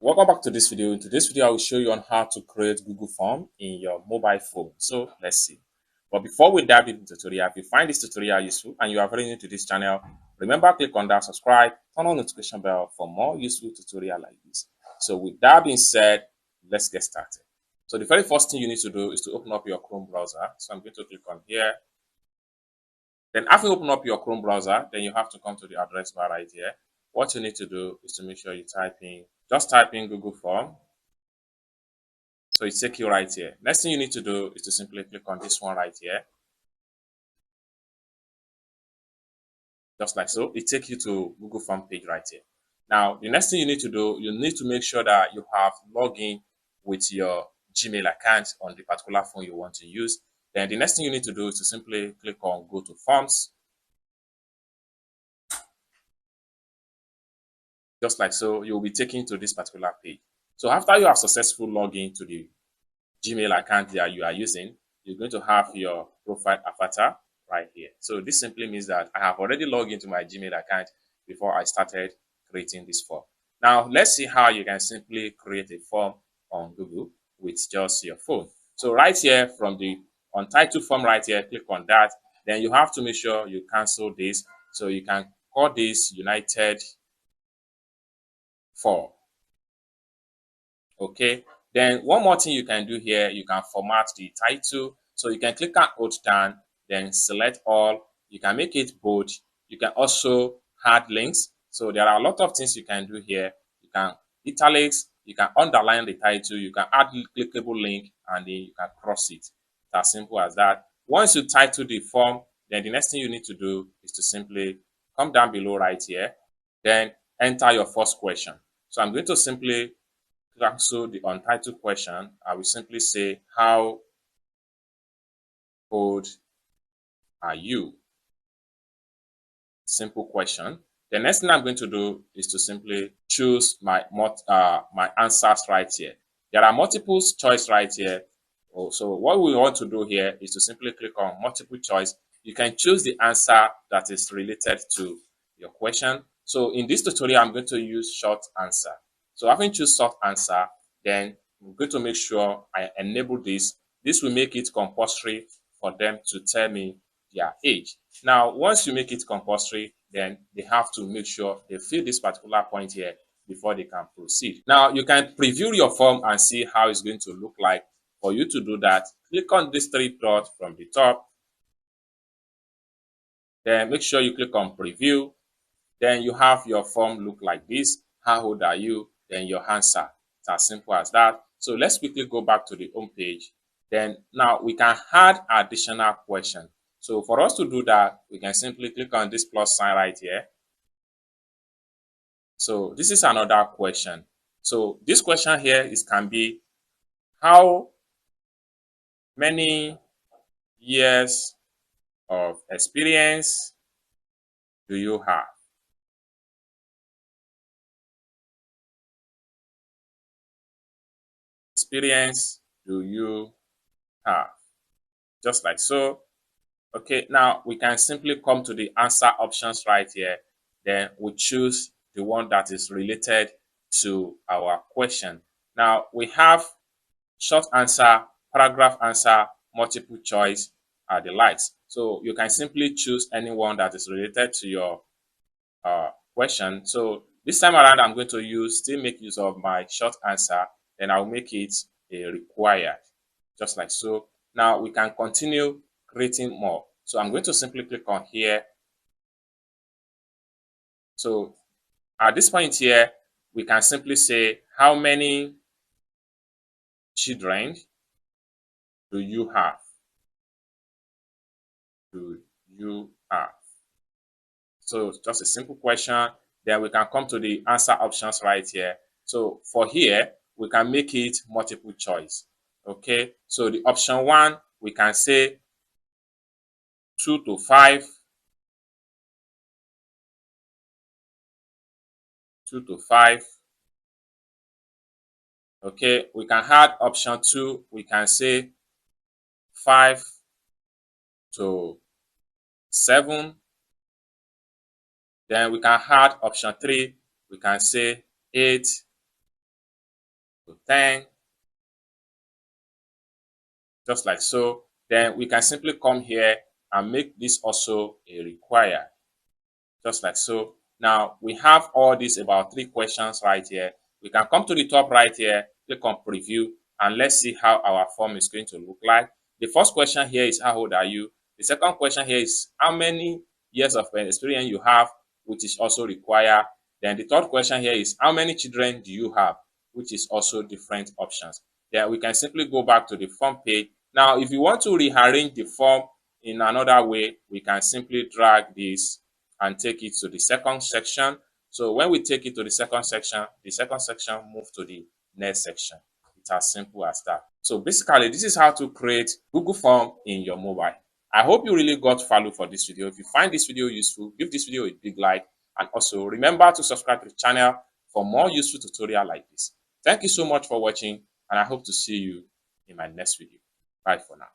Welcome back to this video. In today's video, I will show you on how to create Google Form in your mobile phone. So let's see. But before we dive into the tutorial, if you find this tutorial useful and you are very new to this channel, remember click on that subscribe, turn on notification bell for more useful tutorial like this. So with that being said, let's get started. So the very first thing you need to do is to open up your Chrome browser. So I'm going to click on here. Then after you open up your Chrome browser, then you have to come to the address bar right here. What you need to do is to make sure you just type in Google Form. So it takes you right here. Next thing you need to do is to simply click on this one right here. Just like so, it takes you to Google Form page right here. Now, the next thing you need to do, you need to make sure that you have login with your Gmail account on the particular phone you want to use. Then the next thing you need to do is to simply click on Go to Forms. Just like so, you will be taken to this particular page. So after you have successful login to the Gmail account that you are using, you're going to have your profile avatar right here. So this simply means that I have already logged into my Gmail account before I started creating this form. Now, let's see how you can simply create a form on Google with just your phone. So right here from the untitled form right here, click on that. Then you have to make sure you cancel this. So you can call this United Form. Okay, then one more thing you can do here, you can format the title. So you can click on Alt down, then select all. You can make it bold. You can also add links. So there are a lot of things you can do here. You can italics, you can underline the title, you can add clickable link, and then you can cross it. It's as simple as that. Once you title the form, then the next thing you need to do is to simply come down below right here, then enter your first question. So I'm going to simply cancel the untitled question. I will simply say, how old are you? Simple question. The next thing I'm going to do is to simply choose my answers right here. There are multiple choice right here. So what we want to do here is to simply click on multiple choice. You can choose the answer that is related to your question. So in this tutorial, I'm going to use short answer. So having choose short answer, then I'm going to make sure I enable this. This will make it compulsory for them to tell me their age. Now, once you make it compulsory, then they have to make sure they fill this particular point here before they can proceed. Now, you can preview your form and see how it's going to look like. For you to do that, click on this three dots from the top. Then make sure you click on preview. Then you have your form look like this. How old are you? Then your answer. It's as simple as that. So let's quickly go back to the home page. Then now we can add additional question. So for us to do that, we can simply click on this plus sign right here. So this is another question. So this question here can be, how many years of experience do you have? Experience do you have? Just like so. Okay, now we can simply come to the answer options right here. Then we choose the one that is related to our question. Now we have short answer, paragraph answer, multiple choice, the likes. So you can simply choose any one that is related to your question. So this time around, I'm going to still make use of my short answer. Then I'll make it a required, just like so. Now we can continue creating more. So I'm going to simply click on here. So at this point here, we can simply say, how many children do you have? Do you have? So just a simple question. Then we can come to the answer options right here. So for here, we can make it multiple choice. Okay. So the option one, we can say 2 to 5. 2 to 5. Okay. We can add option 2. We can say 5 to 7. Then we can add option 3. We can say 8 10, just like so. Then we can simply come here and make this also a required, just like so. Now we have all these about 3 questions right here. We can come to the top right here, click on preview, and let's see how our form is going to look like. The first question here is how old are you? The second question here is how many years of experience you have, which is also required. Then the third question here is how many children do you have, which is also different options. Then we can simply go back to the form page. Now, if you want to rearrange the form in another way, we can simply drag this and take it to the second section. So when we take it to the second section moves to the next section. It's as simple as that. So basically, this is how to create Google Form in your mobile. I hope you really got value for this video. If you find this video useful, give this video a big like, and also remember to subscribe to the channel for more useful tutorial like this. Thank you so much for watching, and I hope to see you in my next video. Bye for now.